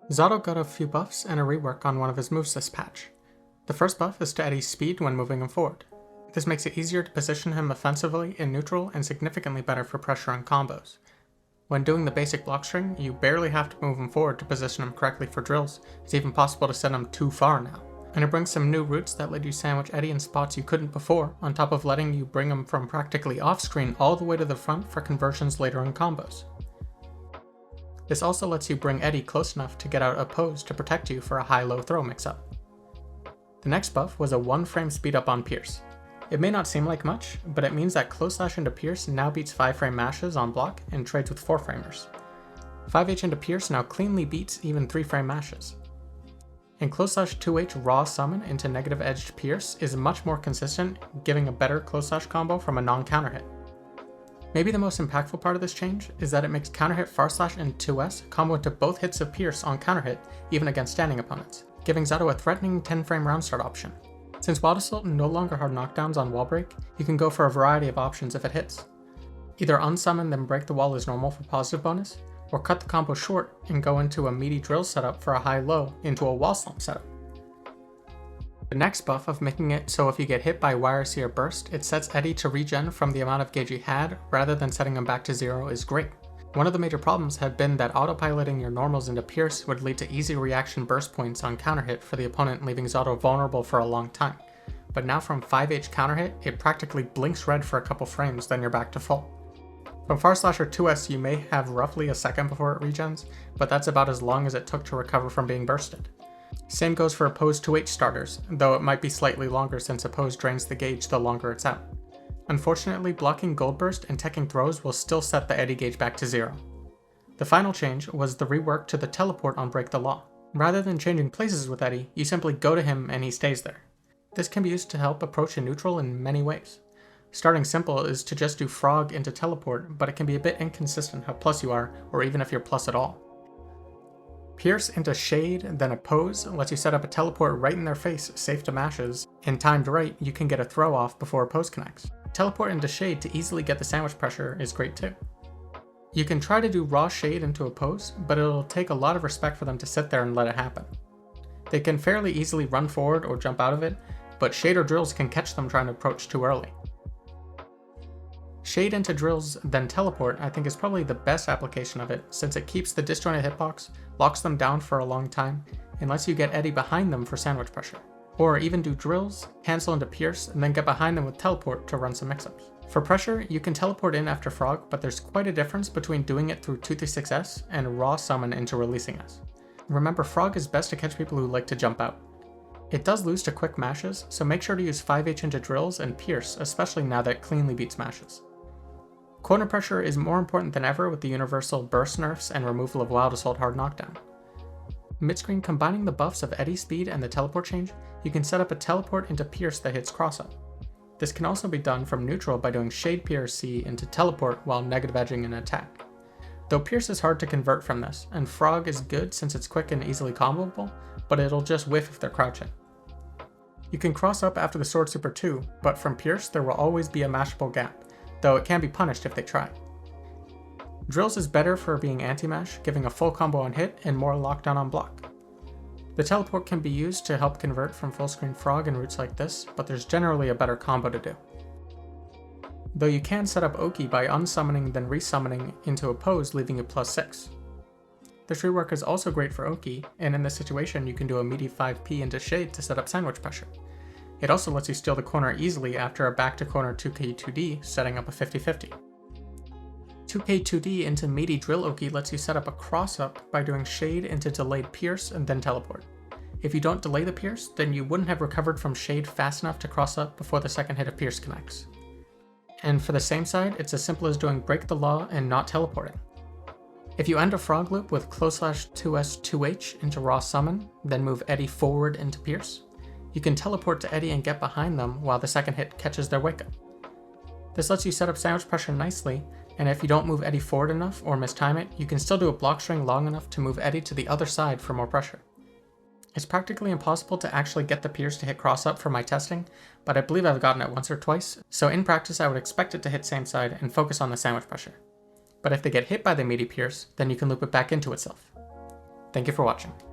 Zato got a few buffs and a rework on one of his moves this patch. The first buff is to Eddie's speed when moving him forward. This makes it easier to position him offensively in neutral and significantly better for pressure and combos. When doing the basic block string, you barely have to move him forward to position him correctly for drills. It's even possible to send him too far now. And it brings some new routes that let you sandwich Eddie in spots you couldn't before, on top of letting you bring him from practically off screen all the way to the front for conversions later in combos. This also lets you bring Eddie close enough to get out a pose to protect you for a high-low throw mix-up. The next buff was a 1-frame speed up on Pierce. It may not seem like much, but it means that close slash into Pierce now beats 5-frame mashes on block and trades with 4-framers. 5H into Pierce now cleanly beats even 3-frame mashes. And close slash 2H raw summon into negative edged Pierce is much more consistent, giving a better close slash combo from a non-counter hit. Maybe the most impactful part of this change is that it makes counter hit far slash and 2S combo into both hits of Pierce on counter hit, even against standing opponents, giving Zato a threatening 10-frame round start option. Since Wild Assault no longer hard knockdowns on wall break, you can go for a variety of options if it hits. Either unsummon then break the wall as normal for positive bonus, or cut the combo short and go into a meaty drill setup for a high-low into a wall slump setup. The next buff of making it so if you get hit by YRC or burst, it sets Eddie to regen from the amount of gauge he had rather than setting him back to 0 is great. One of the major problems had been that autopiloting your normals into Pierce would lead to easy reaction burst points on counter hit for the opponent, leaving Zato vulnerable for a long time. But now from 5H counter hit, it practically blinks red for a couple frames, then you're back to full. From far slash or 2S you may have roughly a second before it regens, but that's about as long as it took to recover from being bursted. Same goes for opposed 2H starters, though it might be slightly longer since opposed drains the gauge the longer it's out. Unfortunately, blocking Gold Burst and teching throws will still set the Eddie gauge back to 0. The final change was the rework to the teleport on Break the Law. Rather than changing places with Eddie, you simply go to him and he stays there. This can be used to help approach a neutral in many ways. Starting simple is to just do Frog into teleport, but it can be a bit inconsistent how plus you are, or even if you're plus at all. Pierce into Shade, then Oppose lets you set up a teleport right in their face, safe to mashes, and timed right, you can get a throw off before Oppose connects. Teleport into Shade to easily get the sandwich pressure is great too. You can try to do raw Shade into Oppose, but it'll take a lot of respect for them to sit there and let it happen. They can fairly easily run forward or jump out of it, but Shade or Drills can catch them trying to approach too early. Shade into Drills, then Teleport I think is probably the best application of it, since it keeps the disjointed hitbox, locks them down for a long time, and lets you get Eddie behind them for sandwich pressure. Or even do Drills, cancel into Pierce, and then get behind them with Teleport to run some mix-ups. For pressure, you can teleport in after Frog, but there's quite a difference between doing it through 236S and raw summon into releasing S. Remember, Frog is best to catch people who like to jump out. It does lose to quick mashes, so make sure to use 5H into Drills and Pierce, especially now that it cleanly beats mashes. Corner pressure is more important than ever with the universal burst nerfs and removal of Wild Assault hard knockdown. Mid-screen, combining the buffs of Eddie speed and the teleport change, you can set up a teleport into Pierce that hits cross-up. This can also be done from neutral by doing Shade PRC into teleport while negative edging an attack. Though Pierce is hard to convert from this, and Frog is good since it's quick and easily comboable, but it'll just whiff if they're crouching. You can cross up after the Sword Super too, but from Pierce there will always be a mashable gap, though it can be punished if they try. Drills is better for being anti-mash, giving a full combo on hit and more lockdown on block. The teleport can be used to help convert from full screen Frog in routes like this, but there's generally a better combo to do. Though you can set up Oki by unsummoning then resummoning into Oppose, leaving you +6. This rework is also great for Oki, and in this situation you can do a meaty 5P into Shade to set up sandwich pressure. It also lets you steal the corner easily after a back to corner 2K2D, setting up a 50-50. 2K2D into meaty Drill Oki lets you set up a cross-up by doing Shade into delayed Pierce and then teleport. If you don't delay the Pierce, then you wouldn't have recovered from Shade fast enough to cross up before the second hit of Pierce connects. And for the same side, it's as simple as doing Break the Law and not teleporting. If you end a Frog loop with close slash 2S 2H into raw summon, then move Eddie forward into Pierce, you can teleport to Eddie and get behind them while the second hit catches their wake up. This lets you set up sandwich pressure nicely, and if you don't move Eddie forward enough or mistime it, you can still do a block string long enough to move Eddie to the other side for more pressure. It's practically impossible to actually get the Pierce to hit cross up for my testing, but I believe I've gotten it once or twice, so in practice I would expect it to hit same side and focus on the sandwich pressure. But if they get hit by the meaty Pierce, then you can loop it back into itself. Thank you for watching.